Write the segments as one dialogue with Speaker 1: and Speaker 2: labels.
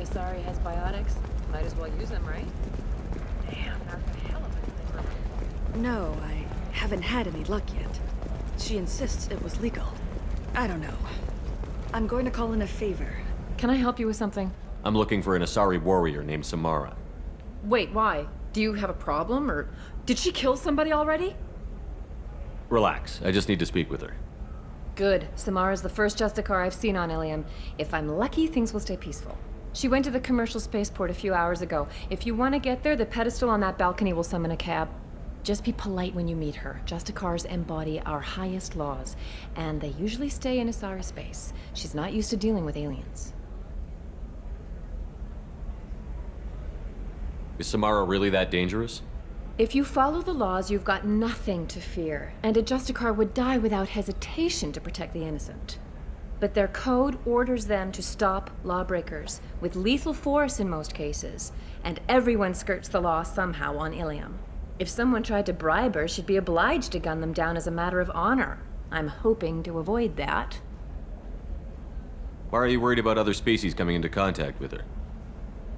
Speaker 1: Asari has biotics. Might as well use them, right? Damn, that's a hell of a thing.
Speaker 2: No, I haven't had any luck yet. She insists it was legal. I don't know. I'm going to call in a favor.
Speaker 1: Can I help you with something?
Speaker 3: I'm looking for an Asari warrior named Samara.
Speaker 1: Wait, why? Do you have a problem, or did she kill somebody already?
Speaker 3: Relax, I just need to speak with her.
Speaker 1: Good. Samara's the first justicar I've seen on Ilium. If I'm lucky, things will stay peaceful. She went to the commercial spaceport a few hours ago. If you want to get there, the pedestal on that balcony will summon a cab. Just be polite when you meet her. Justicars embody our highest laws, and they usually stay in Asari space. She's not used to dealing with aliens.
Speaker 3: Is Samara really that dangerous?
Speaker 1: If you follow the laws, you've got nothing to fear, and a Justicar would die without hesitation to protect the innocent. But their code orders them to stop lawbreakers, with lethal force in most cases, and everyone skirts the law somehow on Ilium. If someone tried to bribe her, she'd be obliged to gun them down as a matter of honor. I'm hoping to avoid that.
Speaker 3: Why are you worried about other species coming into contact with her?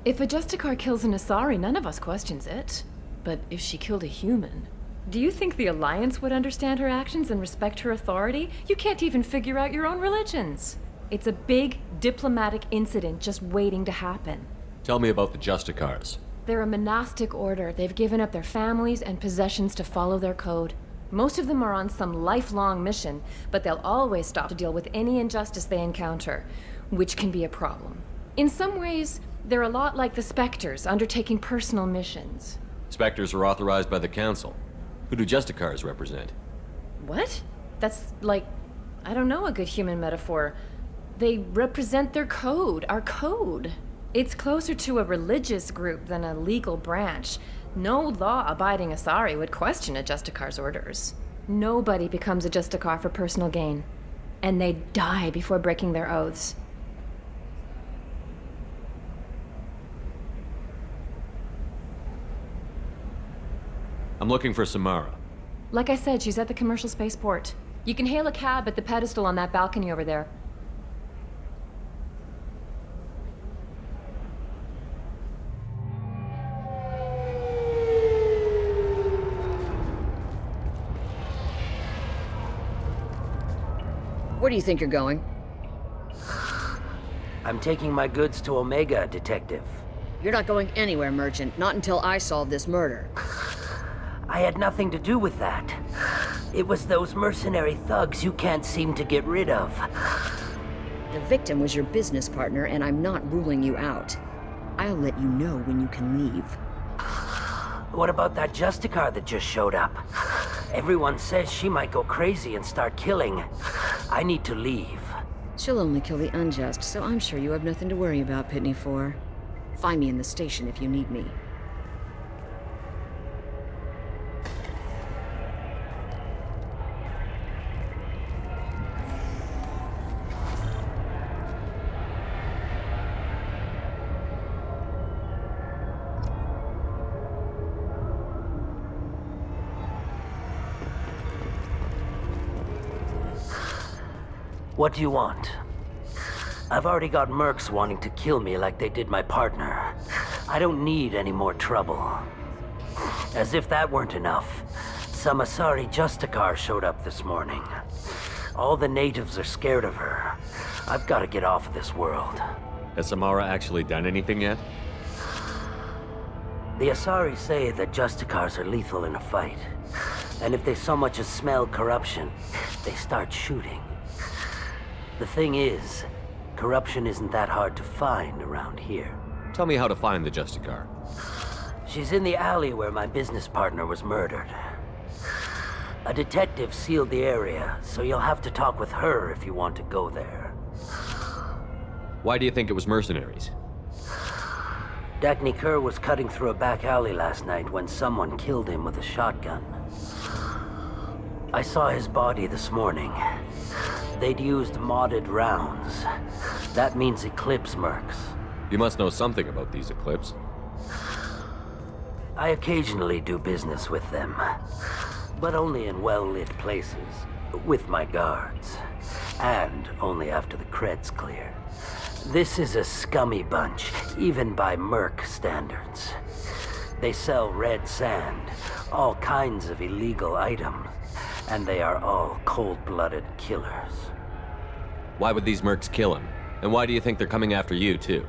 Speaker 1: If a Justicar kills an Asari, none of us questions it. But if she killed a human, do you think the Alliance would understand her actions and respect her authority? You can't even figure out your own religions. It's a big diplomatic incident just waiting to happen.
Speaker 3: Tell me about the Justicars.
Speaker 1: They're a monastic order. They've given up their families and possessions to follow their code. Most of them are on some lifelong mission, but they'll always stop to deal with any injustice they encounter, which can be a problem. In some ways, they're a lot like the Spectres, undertaking personal missions.
Speaker 3: Spectres are authorized by the Council. Who do Justicars represent?
Speaker 1: What? That's like, I don't know, a good human metaphor. They represent their code, our code. It's closer to a religious group than a legal branch. No law-abiding Asari would question a Justicar's orders. Nobody becomes a Justicar for personal gain. And they die before breaking their oaths.
Speaker 3: I'm looking for Samara.
Speaker 1: Like I said, she's at the commercial spaceport. You can hail a cab at the pedestal on that balcony over there.
Speaker 4: Where do you think you're going?
Speaker 5: I'm taking my goods to Omega, Detective.
Speaker 4: You're not going anywhere, Merchant. Not until I solve this murder.
Speaker 5: I had nothing to do with that. It was those mercenary thugs you can't seem to get rid of.
Speaker 4: The victim was your business partner, and I'm not ruling you out. I'll let you know when you can leave.
Speaker 5: What about that Justicar that just showed up? Everyone says she might go crazy and start killing. I need to leave.
Speaker 4: She'll only kill the unjust, so I'm sure you have nothing to worry about, Pitney 4. Find me in the station if you need me.
Speaker 5: What do you want? I've already got mercs wanting to kill me like they did my partner. I don't need any more trouble. As if that weren't enough, some Asari Justicar showed up this morning. All the natives are scared of her. I've got to get off of this world.
Speaker 3: Has Samara actually done anything yet?
Speaker 5: The Asari say that Justicars are lethal in a fight. And if they so much as smell corruption, they start shooting. The thing is, corruption isn't that hard to find around here.
Speaker 3: Tell me how to find the Justicar.
Speaker 5: She's in the alley where my business partner was murdered. A detective sealed the area, so you'll have to talk with her if you want to go there.
Speaker 3: Why do you think it was mercenaries?
Speaker 5: Dagny Kerr was cutting through a back alley last night when someone killed him with a shotgun. I saw his body this morning. They'd used modded rounds. That means Eclipse mercs.
Speaker 3: You must know something about these Eclipse.
Speaker 5: I occasionally do business with them, but only in well-lit places, with my guards. And only after the creds clear. This is a scummy bunch, even by Merc standards. They sell red sand, all kinds of illegal items, and they are all cold-blooded killers.
Speaker 3: Why would these mercs kill him? And why do you think they're coming after you, too?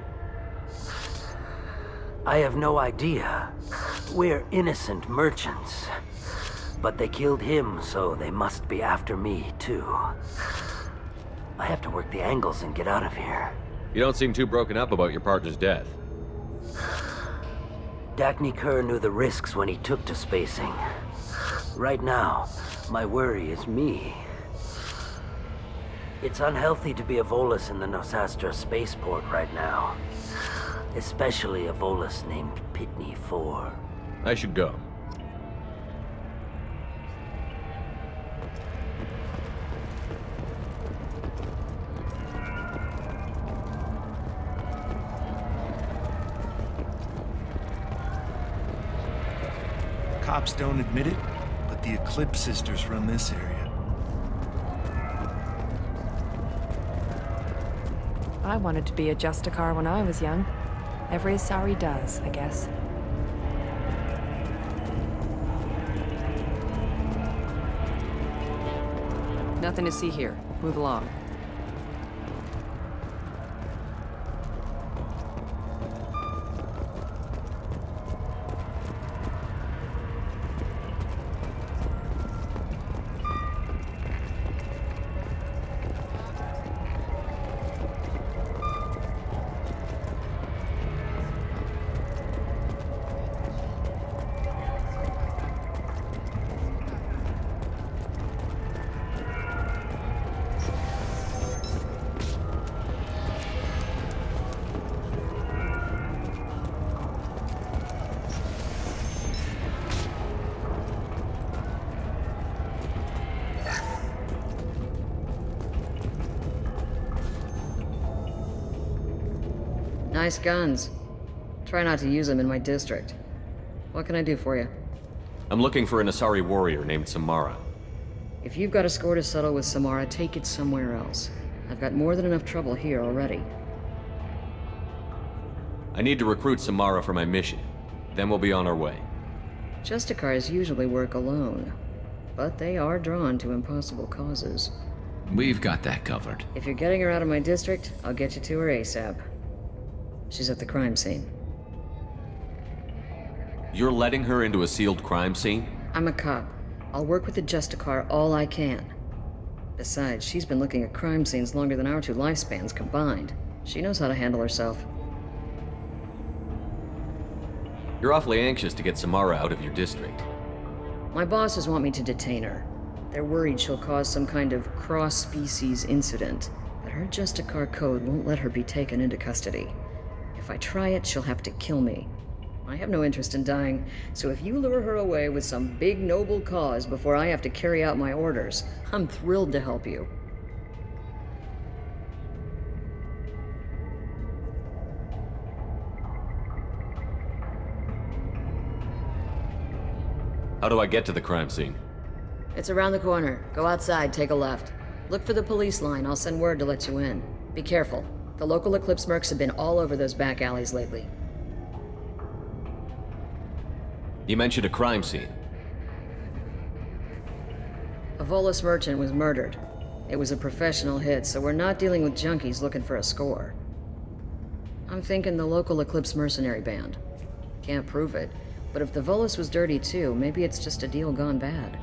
Speaker 5: I have no idea. We're innocent merchants. But they killed him, so they must be after me, too. I have to work the angles and get out of here.
Speaker 3: You don't seem too broken up about your partner's death.
Speaker 5: Dacne Kerr knew the risks when he took to spacing. Right now, my worry is me. It's unhealthy to be a Volus in the Nosastra spaceport right now. Especially a Volus named Pitney 4.
Speaker 3: I should go.
Speaker 6: Cops don't admit it, but the Eclipse sisters run this area.
Speaker 2: I wanted to be a justicar when I was young. Every Asari does, I guess. Nothing to see here. Move along.
Speaker 4: Nice guns. Try not to use them in my district. What can I do for you?
Speaker 3: I'm looking for an Asari warrior named Samara.
Speaker 4: If you've got a score to settle with Samara, take it somewhere else. I've got more than enough trouble here already.
Speaker 3: I need to recruit Samara for my mission. Then we'll be on our way.
Speaker 4: Justicars usually work alone, but they are drawn to impossible causes.
Speaker 7: We've got that covered.
Speaker 4: If you're getting her out of my district, I'll get you to her ASAP. She's at the crime scene.
Speaker 3: You're letting her into a sealed crime scene?
Speaker 4: I'm a cop. I'll work with the Justicar all I can. Besides, she's been looking at crime scenes longer than our two lifespans combined. She knows how to handle herself.
Speaker 3: You're awfully anxious to get Samara out of your district.
Speaker 4: My bosses want me to detain her. They're worried she'll cause some kind of cross-species incident, but her Justicar code won't let her be taken into custody. If I try it, she'll have to kill me. I have no interest in dying, so if you lure her away with some big noble cause before I have to carry out my orders, I'm thrilled to help you.
Speaker 3: How do I get to the crime scene?
Speaker 4: It's around the corner. Go outside, take a left. Look for the police line. I'll send word to let you in. Be careful. The local Eclipse mercs have been all over those back alleys lately.
Speaker 3: You mentioned a crime scene.
Speaker 4: A Volus merchant was murdered. It was a professional hit, so we're not dealing with junkies looking for a score. I'm thinking the local Eclipse mercenary band. Can't prove it, but if the Volus was dirty too, maybe it's just a deal gone bad.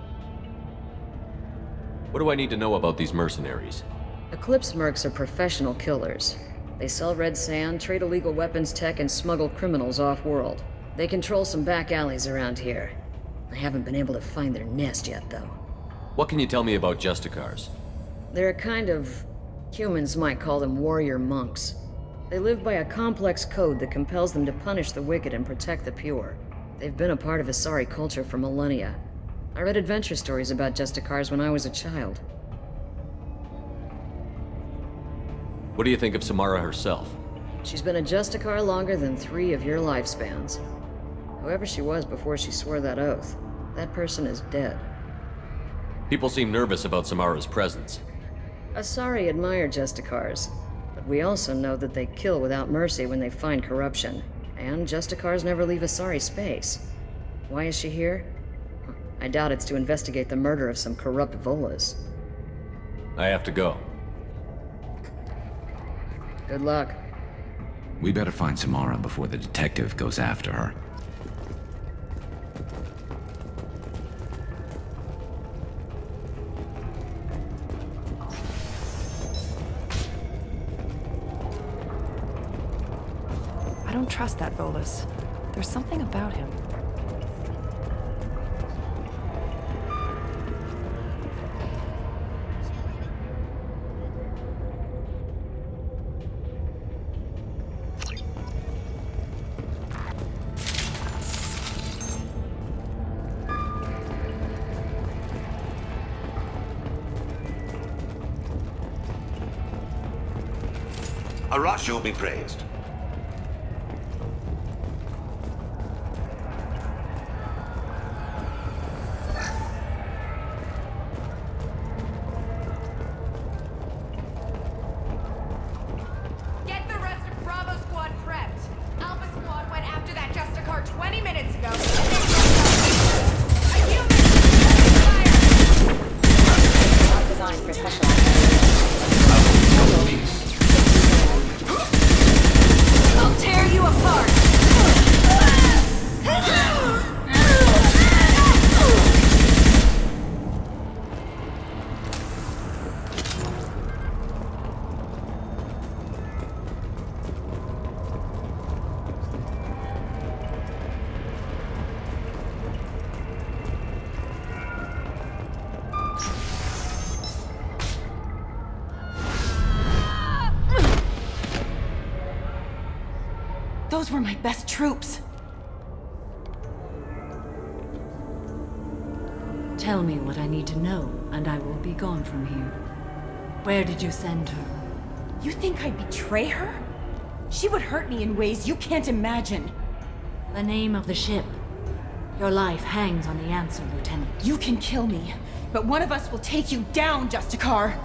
Speaker 3: What do I need to know about these mercenaries?
Speaker 4: Eclipse mercs are professional killers. They sell red sand, trade illegal weapons tech, and smuggle criminals off-world. They control some back alleys around here. I haven't been able to find their nest yet, though.
Speaker 3: What can you tell me about Justicars?
Speaker 4: They're a kind of... humans might call them warrior monks. They live by a complex code that compels them to punish the wicked and protect the pure. They've been a part of Asari culture for millennia. I read adventure stories about Justicars when I was a child.
Speaker 3: What do you think of Samara herself?
Speaker 4: She's been a Justicar longer than 3 of your lifespans. Whoever she was before she swore that oath, that person is dead.
Speaker 3: People seem nervous about Samara's presence.
Speaker 4: Asari admire Justicars, but But we also know that they kill without mercy when they find corruption. And justicars never leave a sorry space. Why is she here? I doubt it's to investigate the murder of some corrupt Volas.
Speaker 3: I have to go.
Speaker 4: Good luck.
Speaker 7: We better find Samara before the detective goes after her.
Speaker 2: I don't trust that Volas. There's something about him.
Speaker 8: Arashu be praised.
Speaker 9: Get the rest of Bravo Squad prepped. Alpha Squad went after that justicar 20 minutes ago. A human! Fire!
Speaker 1: Not designed for special.
Speaker 9: I'll tear you apart! Those were my best troops.
Speaker 2: Tell me what I need to know, and I will be gone from here. Where did you send her?
Speaker 9: You think I'd betray her? She would hurt me in ways you can't imagine.
Speaker 2: The name of the ship. Your life hangs on the answer, Lieutenant.
Speaker 9: You can kill me, but one of us will take you down, Justicar.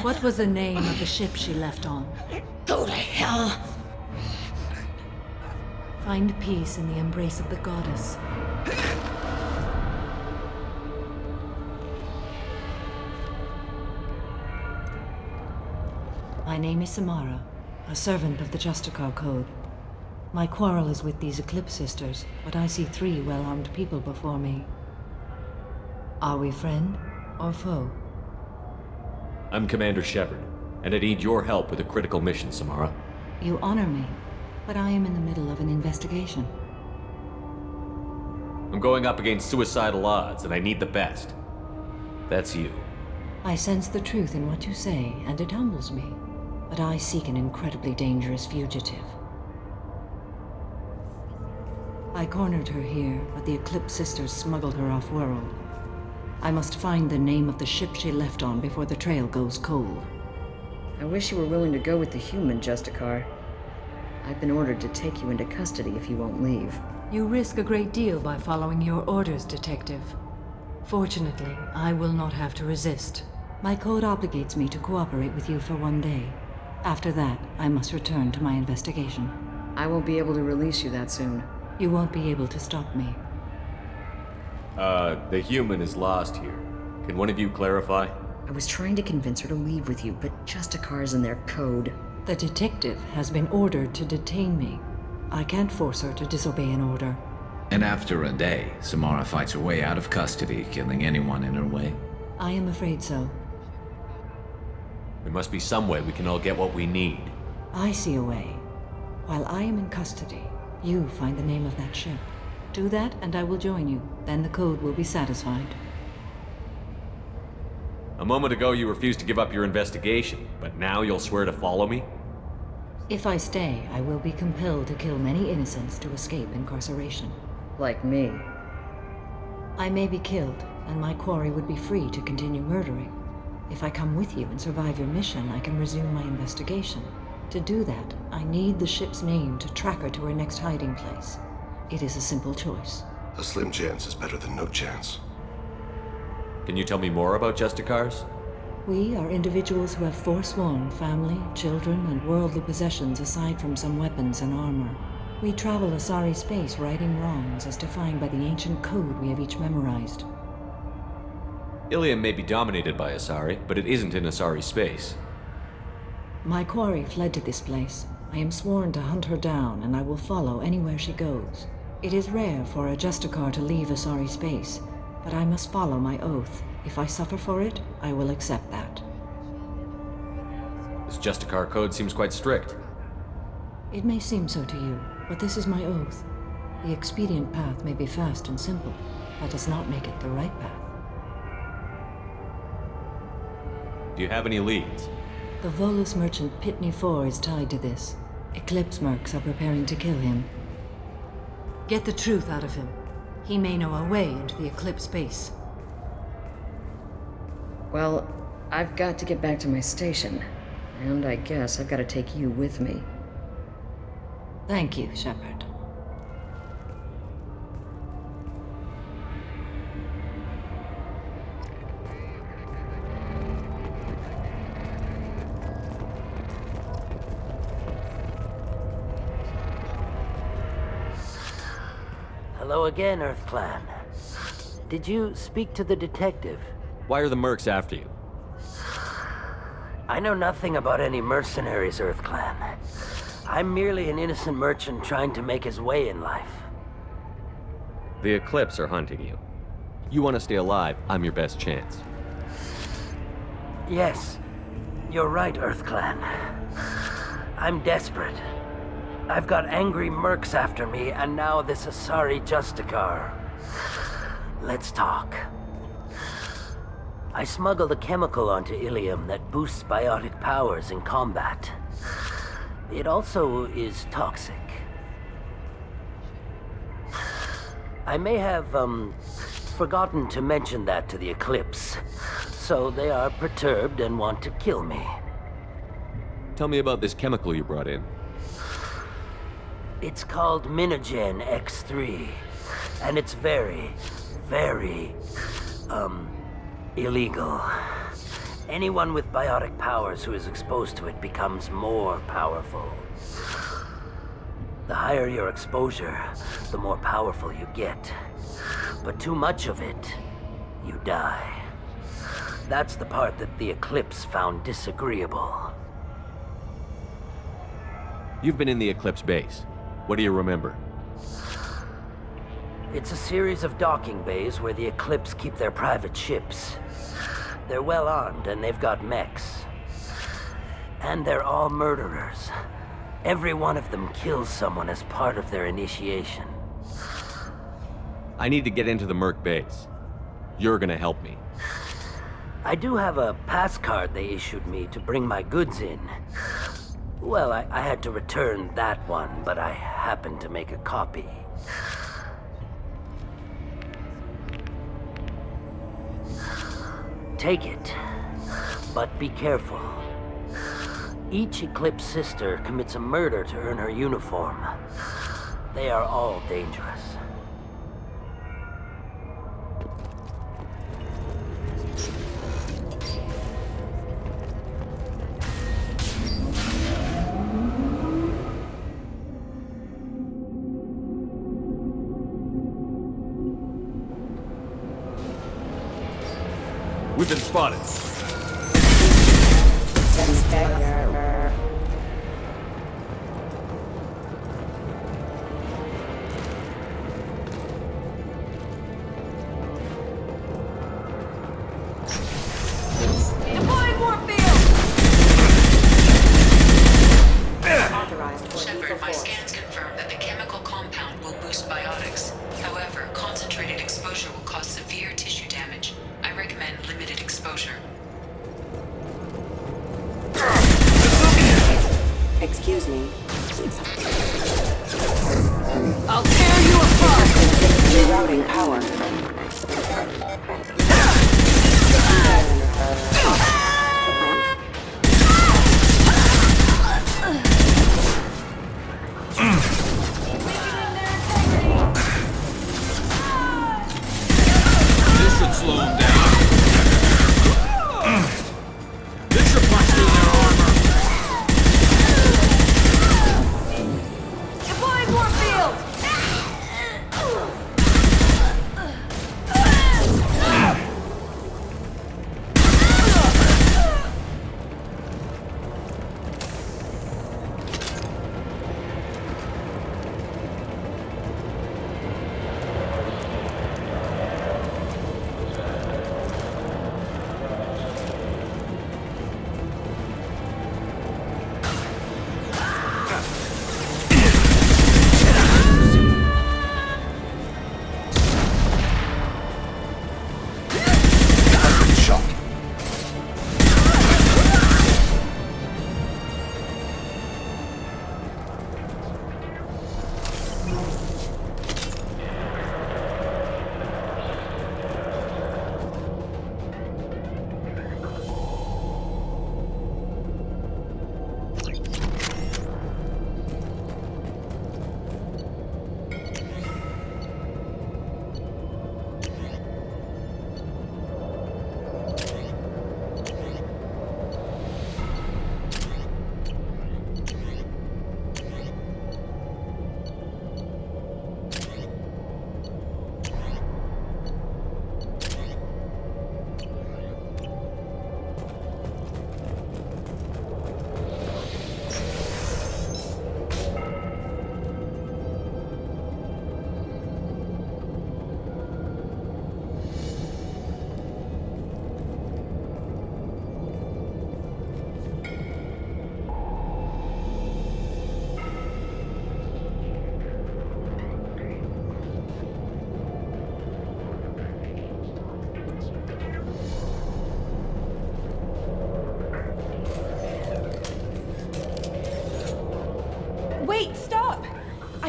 Speaker 2: What was the name of the ship she left on?
Speaker 9: Go to hell.
Speaker 2: Find peace in the embrace of the goddess. My name is Samara, a servant of the Justicar Code. My quarrel is with these Eclipse Sisters, but I see 3 well-armed people before me. Are we friend or foe?
Speaker 3: I'm Commander Shepard, and I need your help with a critical mission, Samara.
Speaker 2: You honor me, but I am in the middle of an investigation.
Speaker 3: I'm going up against suicidal odds, and I need the best. That's you.
Speaker 2: I sense the truth in what you say, and it humbles me. But I seek an incredibly dangerous fugitive. I cornered her here, but the Eclipse Sisters smuggled her off-world. I must find the name of the ship she left on before the trail goes cold.
Speaker 4: I wish you were willing to go with the human, Justicar. I've been ordered to take you into custody if you won't leave.
Speaker 2: You risk a great deal by following your orders, Detective. Fortunately, I will not have to resist. My code obligates me to cooperate with you for 1 day. After that, I must return to my investigation.
Speaker 4: I won't be able to release you that soon.
Speaker 2: You won't be able to stop me.
Speaker 3: The human is lost here. Can one of you clarify?
Speaker 4: I was trying to convince her to leave with you, but Justicars and their code.
Speaker 2: The detective has been ordered to detain me. I can't force her to disobey an order.
Speaker 7: And after a day, Samara fights her way out of custody, killing anyone in her way.
Speaker 2: I am afraid so.
Speaker 3: There must be some way we can all get what we need.
Speaker 2: I see a way. While I am in custody, you find the name of that ship. Do that, and I will join you. Then the code will be satisfied.
Speaker 3: A moment ago you refused to give up your investigation, but now you'll swear to follow me?
Speaker 2: If I stay, I will be compelled to kill many innocents to escape incarceration.
Speaker 4: Like me.
Speaker 2: I may be killed, and my quarry would be free to continue murdering. If I come with you and survive your mission, I can resume my investigation. To do that, I need the ship's name to track her to her next hiding place. It is a simple choice.
Speaker 8: A slim chance is better than no chance.
Speaker 3: Can you tell me more about justicars?
Speaker 2: We are individuals who have forsworn family, children, and worldly possessions aside from some weapons and armor. We travel Asari space righting wrongs as defined by the ancient code we have each memorized.
Speaker 3: Ilium may be dominated by Asari, but it isn't in Asari space.
Speaker 2: My quarry fled to this place. I am sworn to hunt her down, and I will follow anywhere she goes. It is rare for a justicar to leave Asari space, but I must follow my oath. If I suffer for it, I will accept that.
Speaker 3: This justicar code seems quite strict.
Speaker 2: It may seem so to you, but this is my oath. The expedient path may be fast and simple. That does not make it the right path.
Speaker 3: Do you have any leads?
Speaker 2: The Volus merchant Pitney 4 is tied to this. Eclipse mercs are preparing to kill him. Get the truth out of him. He may know a way into the Eclipse base.
Speaker 4: Well, I've got to get back to my station. And I guess I've got to take you with me.
Speaker 2: Thank you, Shepard.
Speaker 5: Hello again, Earth Clan. Did you speak to the detective?
Speaker 3: Why are the mercs after you?
Speaker 5: I know nothing about any mercenaries, Earth Clan. I'm merely an innocent merchant trying to make his way in life.
Speaker 3: The Eclipse are hunting you. You want to stay alive, I'm your best chance.
Speaker 5: Yes, you're right, Earth Clan. I'm desperate. I've got angry mercs after me, and now this Asari justicar. Let's talk. I smuggled a chemical onto Ilium that boosts biotic powers in combat. It also is toxic. I may have, forgotten to mention that to the Eclipse, so they are perturbed and want to kill me.
Speaker 3: Tell me about this chemical you brought in.
Speaker 5: It's called Minogen X3, and it's very, very, illegal. Anyone with biotic powers who is exposed to it becomes more powerful. The higher your exposure, the more powerful you get. But too much of it, you die. That's the part that the Eclipse found disagreeable.
Speaker 3: You've been in the Eclipse base. What do you remember?
Speaker 5: It's a series of docking bays where the Eclipse keep their private ships. They're well armed and they've got mechs. And they're all murderers. Every one of them kills someone as part of their initiation.
Speaker 3: I need to get into the Merc base. You're gonna help me.
Speaker 5: I do have a pass card they issued me to bring my goods in. Well, I had to return that one, but I happened to make a copy. Take it, but be careful. Each Eclipse sister commits a murder to earn her uniform. They are all dangerous.
Speaker 3: We've been spotted.
Speaker 9: Deploying warp field!
Speaker 10: Shepard, my scans confirm that the chemical compound will boost biotics. However, concentrated exposure will cause severe tissue damage. I recommend limited exposure.
Speaker 11: Excuse me.
Speaker 9: I'll tear you apart!
Speaker 11: Rerouting power.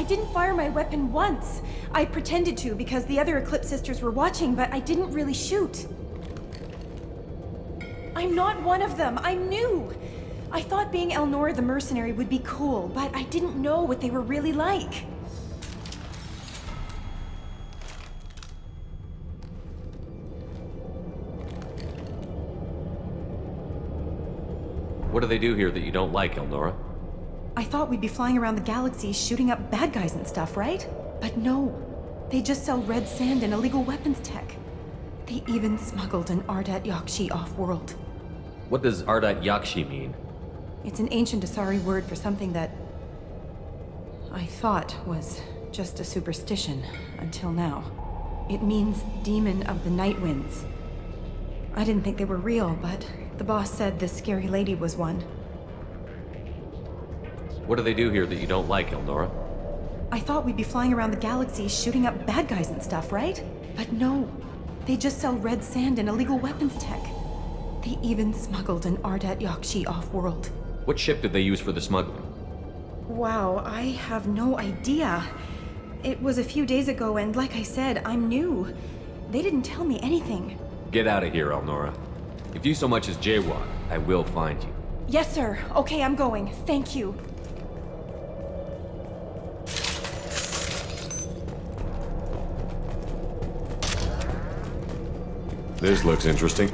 Speaker 12: didn't fire my weapon once. I pretended to because the other Eclipse sisters were watching, but I didn't really shoot. I'm not one of them. I'm new. I thought being Elnora the mercenary would be cool, but I didn't know what they were really like.
Speaker 3: What do they do here that you don't like, Elnora?
Speaker 12: I thought we'd be flying around the galaxy shooting up bad guys and stuff, right? But no. They just sell red sand and illegal weapons tech. They even smuggled an Ardat Yakshi off-world.
Speaker 3: What does Ardat Yakshi mean?
Speaker 12: It's an ancient Asari word for something that I thought was just a superstition until now. It means demon of the night winds. I didn't think they were real, but the boss said this scary lady was one.
Speaker 3: What do they do here that you don't like, Elnora?
Speaker 12: I thought we'd be flying around the galaxy shooting up bad guys and stuff, right? But no. They just sell red sand and illegal weapons tech. They even smuggled an Ardat Yakshi off-world.
Speaker 3: What ship did they use for the smuggling?
Speaker 12: Wow, I have no idea. It was a few days ago, and like I said, I'm new. They didn't tell me anything.
Speaker 3: Get out of here, Elnora. If you so much as jaywalk, I will find you.
Speaker 12: Yes, sir. Okay, I'm going. Thank you.
Speaker 8: This looks interesting.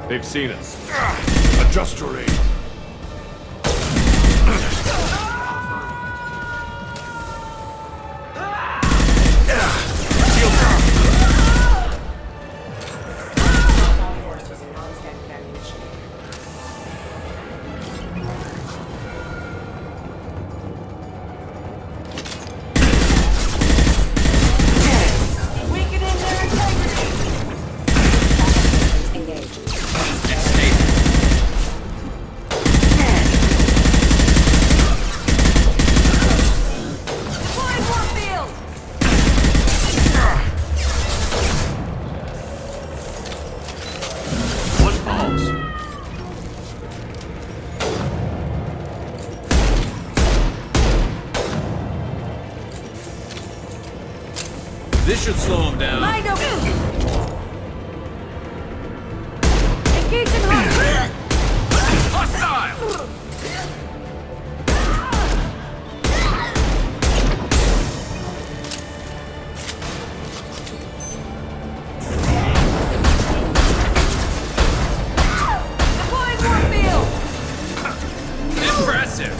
Speaker 3: They've seen us.
Speaker 8: Adjust your aim.
Speaker 7: This should slow him down.
Speaker 12: Mind open! Engage in hot!
Speaker 7: Hostile!
Speaker 12: Deploying warfield!
Speaker 7: Impressive!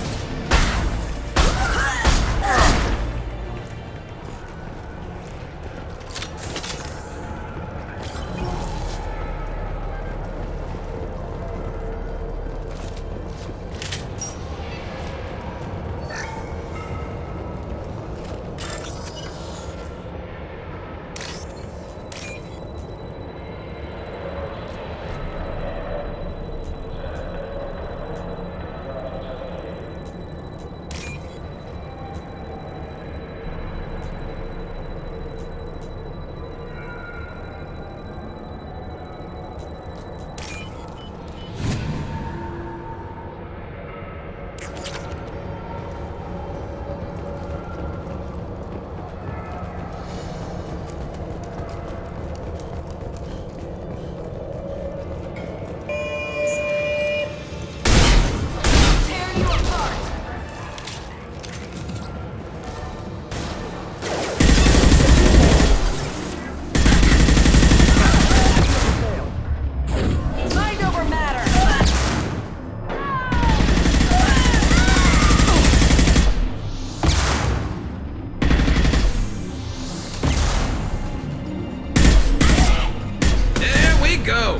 Speaker 7: Go!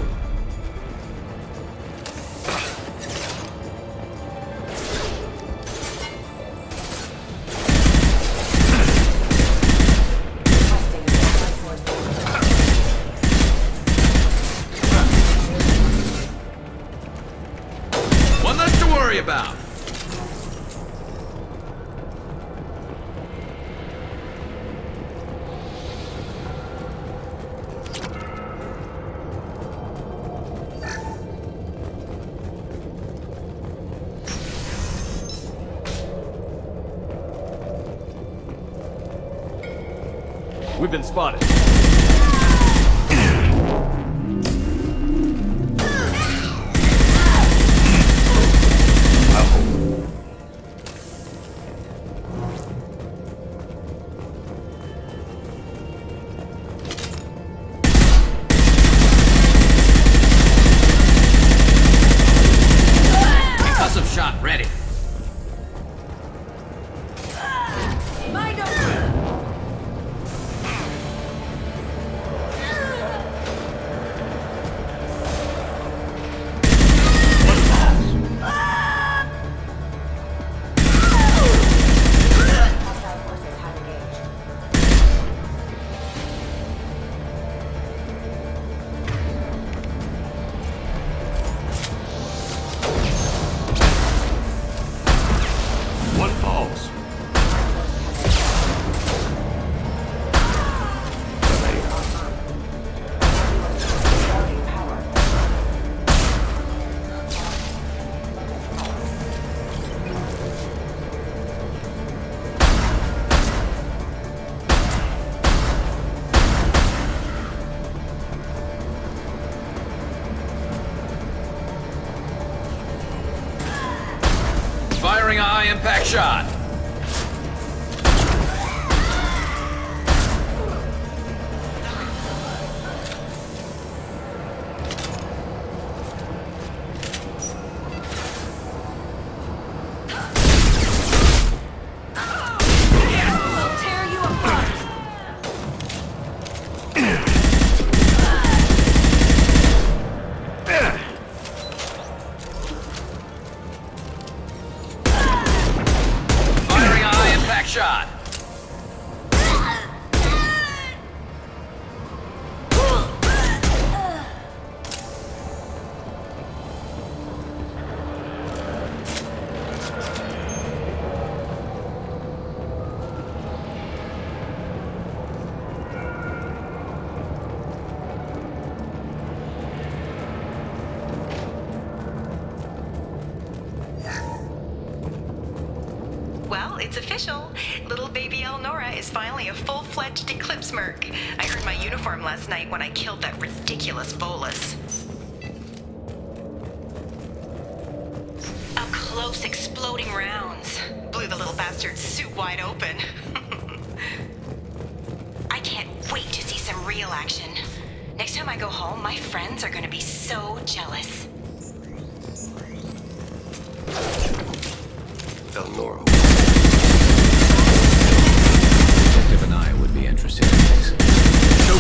Speaker 7: One less to worry about.
Speaker 3: We've been spotted.
Speaker 7: Concussive shot ready.
Speaker 8: One falls.
Speaker 7: Firing a high-impact shot. Firing a high-impact shot.
Speaker 13: Well, it's official. Little baby Elnora is finally a full-fledged Eclipse merc. I earned my uniform last night when I killed that ridiculous bolus. Up close, exploding rounds. Blew the little bastard's suit wide open. I can't wait to see some real action. Next time I go home, my friends are gonna be so jealous.
Speaker 8: Elnora.
Speaker 7: Detective and I would be interested in this.
Speaker 3: No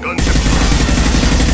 Speaker 8: Guns.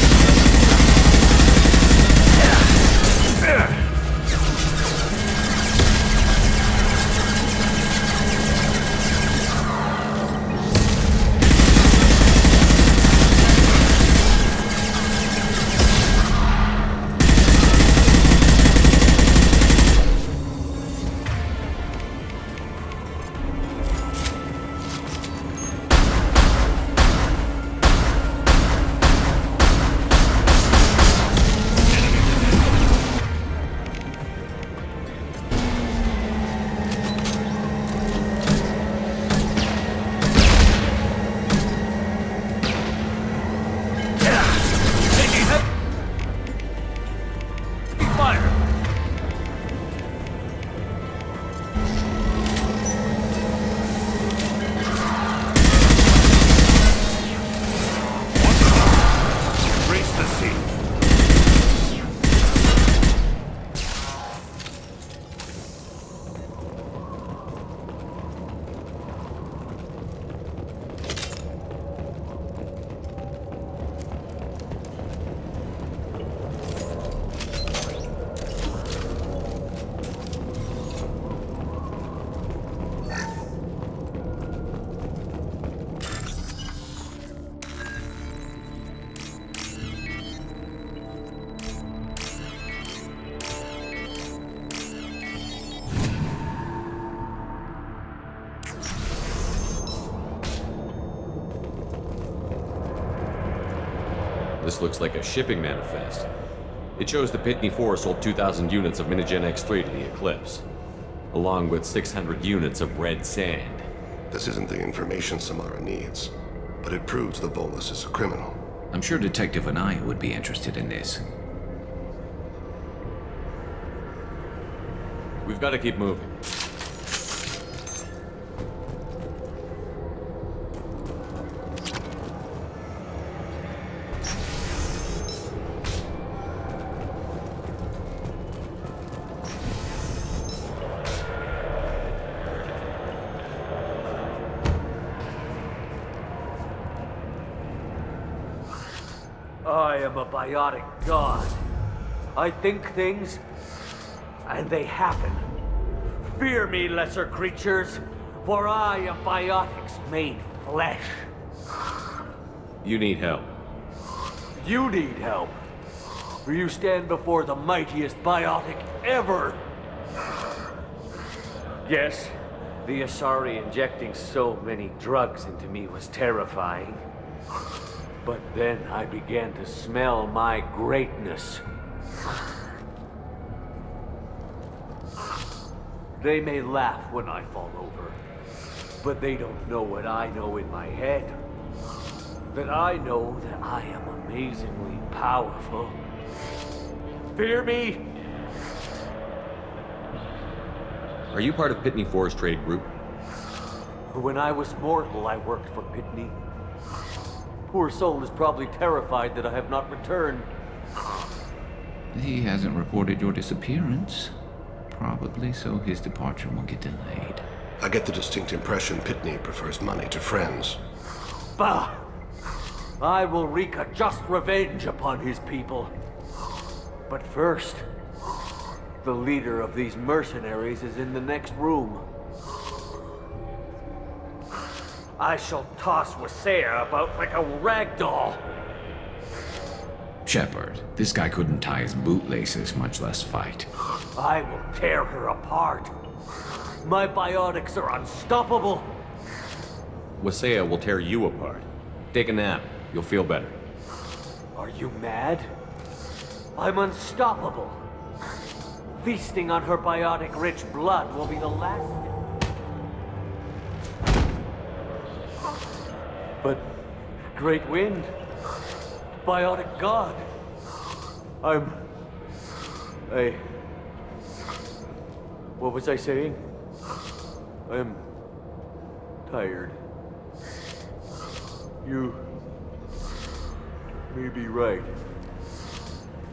Speaker 3: this looks like a shipping manifest. It shows the Pitney 4 sold 2,000 units of Minigen X3 to the Eclipse, along with 600 units of red sand.
Speaker 14: This isn't the information Samara needs, but it proves the Volus is a criminal.
Speaker 7: I'm sure Detective and I would be interested in this.
Speaker 3: We've got to keep moving.
Speaker 15: I am a biotic god. I think things, and they happen. Fear me, lesser creatures, for I am biotics made flesh.
Speaker 3: You need help.
Speaker 15: You need help, for you stand before the mightiest biotic ever. Yes, the Asari injecting so many drugs into me was terrifying. But then I began to smell my greatness. They may laugh when I fall over, but they don't know what I know in my head. That I know that I am amazingly powerful. Fear me?
Speaker 3: Are you part of Pitney 4's trade group?
Speaker 15: When I was mortal, I worked for Pitney. Poor soul is probably terrified that I have not returned.
Speaker 7: He hasn't reported your disappearance. Probably so his departure won't get delayed.
Speaker 14: I get the distinct impression Pitney prefers money to friends.
Speaker 15: Bah! I will wreak a just revenge upon his people. But first, the leader of these mercenaries is in the next room. I shall toss Wasea about like a rag doll.
Speaker 7: Shepard, this guy couldn't tie his bootlaces, much less fight.
Speaker 15: I will tear her apart. My biotics are unstoppable.
Speaker 3: Wasea will tear you apart. Take a nap. You'll feel better.
Speaker 15: Are you mad? I'm unstoppable. Feasting on her biotic-rich blood will be the last. But great wind, biotic god. What was I saying? I'm tired. You may be right.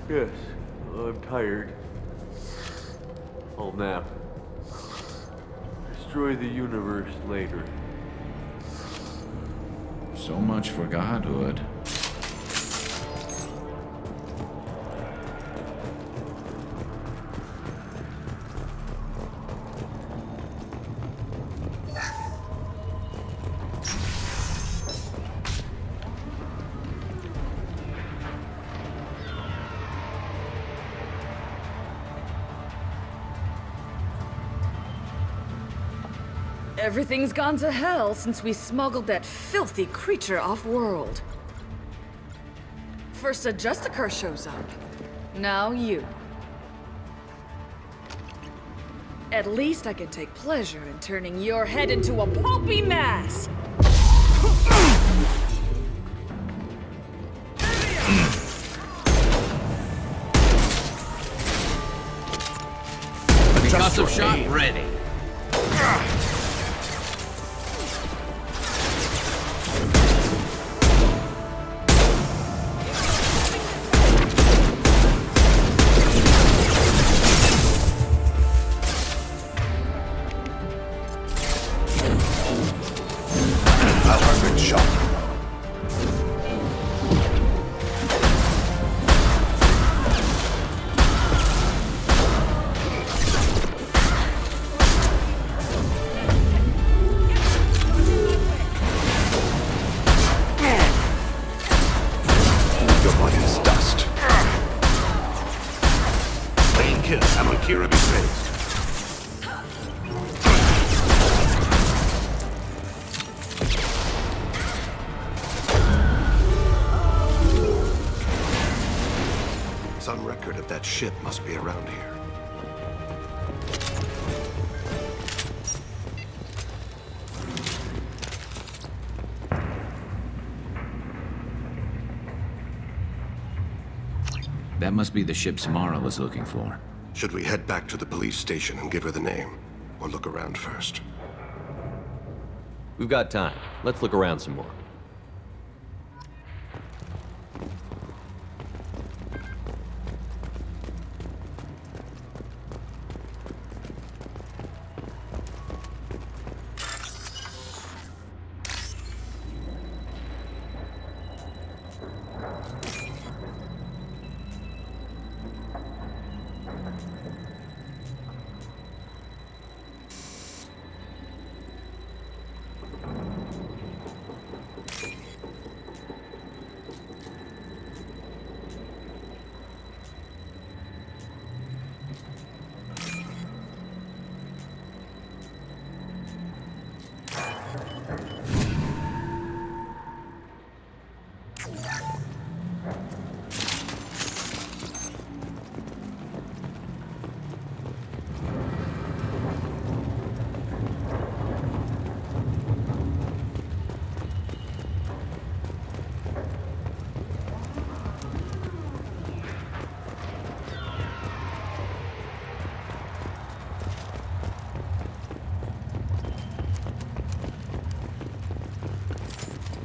Speaker 15: Yes, I'm tired. I'll nap. Destroy the universe later.
Speaker 7: So much for godhood.
Speaker 16: Everything's gone to hell since we smuggled that filthy creature off-world. First a justicar shows up. Now you. At least I can take pleasure in turning your head into a pulpy mass!
Speaker 7: Concussive shot ready.
Speaker 14: ship must be around here.
Speaker 7: That must be the ship Samara was looking for.
Speaker 14: Should we head back to the police station and give her the name? Or look around first?
Speaker 3: We've got time. Let's look around some more.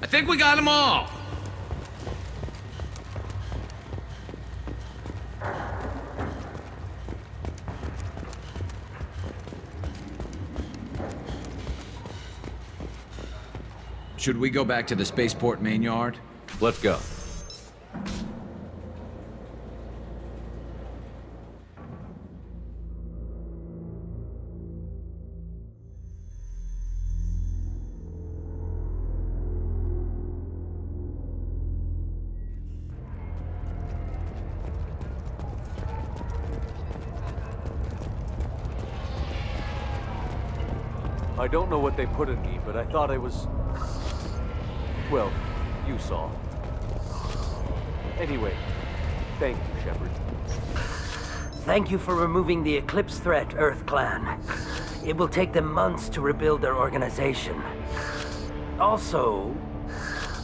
Speaker 8: I think we got them all.
Speaker 7: Should we go back to the spaceport main yard?
Speaker 3: Let's go.
Speaker 15: I don't know what they put in me, but I thought I was... Well, you saw. Anyway, thank you, Shepard.
Speaker 5: Thank you for removing the Eclipse threat, Earth Clan. It will take them months to rebuild their organization. Also,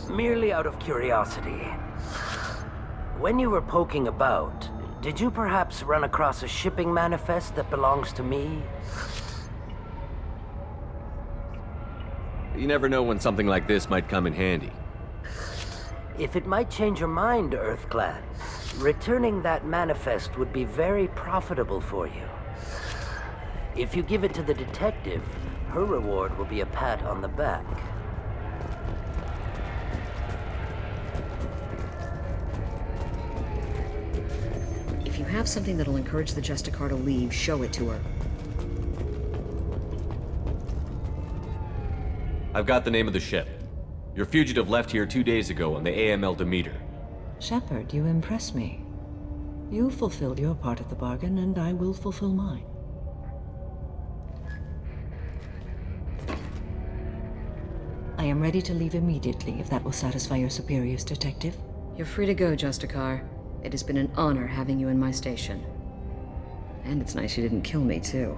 Speaker 5: merely out of curiosity, when you were poking about, did you perhaps run across a shipping manifest that belongs to me?
Speaker 3: You never know when something like this might come in handy.
Speaker 5: If it might change your mind, Earth Clan, returning that manifest would be very profitable for you. If you give it to the detective, her reward will be a pat on the back.
Speaker 4: If you have something that'll encourage the justicar to leave, show it to her.
Speaker 3: I've got the name of the ship. Your fugitive left here 2 days ago on the AML Demeter.
Speaker 2: Shepard, you impress me. You fulfilled your part of the bargain, and I will fulfill mine. I am ready to leave immediately, if that will satisfy your superiors, Detective.
Speaker 4: You're free to go, Justicar. It has been an honor having you in my station. And it's nice you didn't kill me, too.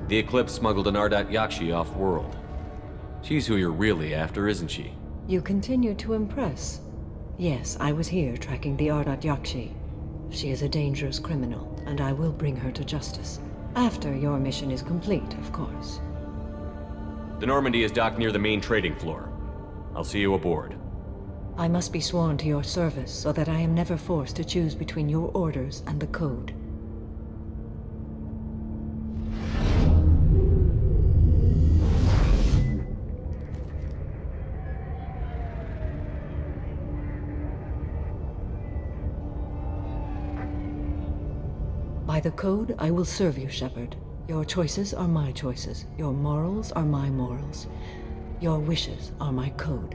Speaker 3: The Eclipse smuggled an Ardat Yakshi off-world. She's who you're really after, isn't she?
Speaker 2: You continue to impress. Yes, I was here tracking the Ardat Yakshi. She is a dangerous criminal, and I will bring her to justice. After your mission is complete, of course.
Speaker 3: The Normandy is docked near the main trading floor. I'll see you aboard.
Speaker 2: I must be sworn to your service so that I am never forced to choose between your orders and the Code. By the Code, I will serve you, Shepard. Your choices are my choices. Your morals are my morals. Your wishes are my code.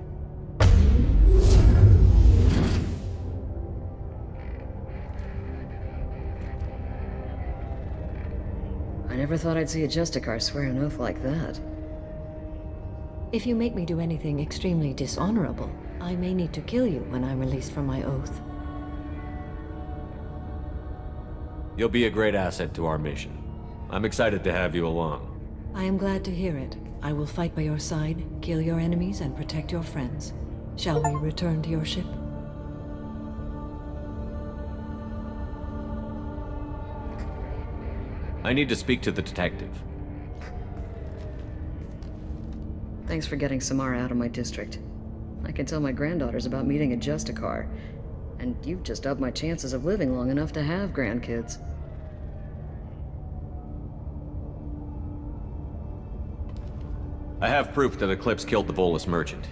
Speaker 4: I never thought I'd see a Justicar swear an oath like that.
Speaker 2: If you make me do anything extremely dishonorable, I may need to kill you when I'm released from my oath.
Speaker 3: You'll be a great asset to our mission. I'm excited to have you along.
Speaker 2: I am glad to hear it. I will fight by your side, kill your enemies, and protect your friends. Shall we return to your ship?
Speaker 3: I need to speak to the detective.
Speaker 4: Thanks for getting Samara out of my district. I can tell my granddaughters about meeting a justicar, and you've just upped my chances of living long enough to have grandkids.
Speaker 3: I have proof that Eclipse killed the Volus merchant.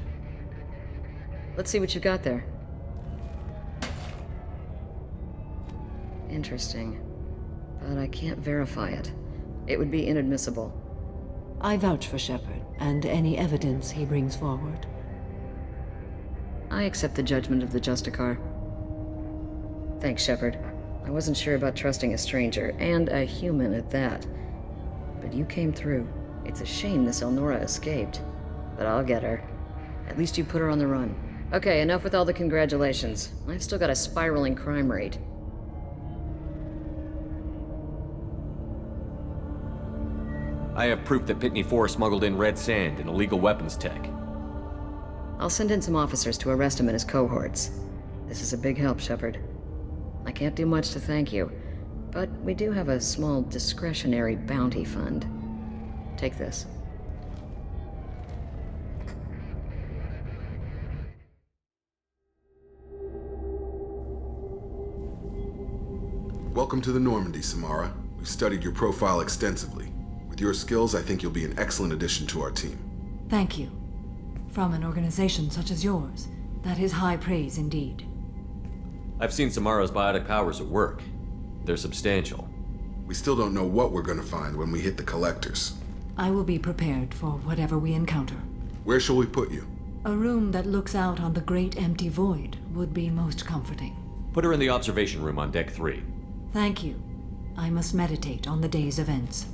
Speaker 4: Let's see what you got there. Interesting. But I can't verify it. It would be inadmissible.
Speaker 2: I vouch for Shepard, and any evidence he brings forward.
Speaker 4: I accept the judgment of the justicar. Thanks, Shepard. I wasn't sure about trusting a stranger, and a human at that. But you came through. It's a shame this Elnora escaped. But I'll get her. At least you put her on the run. Okay, enough with all the congratulations. I've still got a spiraling crime rate.
Speaker 3: I have proof that Pitney 4 smuggled in red sand and illegal weapons tech.
Speaker 4: I'll send in some officers to arrest him and his cohorts. This is a big help, Shepard. I can't do much to thank you, but we do have a small discretionary bounty fund. Take this.
Speaker 17: Welcome to the Normandy, Samara. We've studied your profile extensively. With your skills, I think you'll be an excellent addition to our team.
Speaker 2: Thank you. From an organization such as yours, that is high praise indeed.
Speaker 3: I've seen Samara's biotic powers at work. They're substantial.
Speaker 17: We still don't know what we're gonna find when we hit the collectors.
Speaker 2: I will be prepared for whatever we encounter.
Speaker 17: Where shall we put you?
Speaker 2: A room that looks out on the great empty void would be most comforting.
Speaker 3: Put her in the observation room on Deck 3.
Speaker 2: Thank you. I must meditate on the day's events.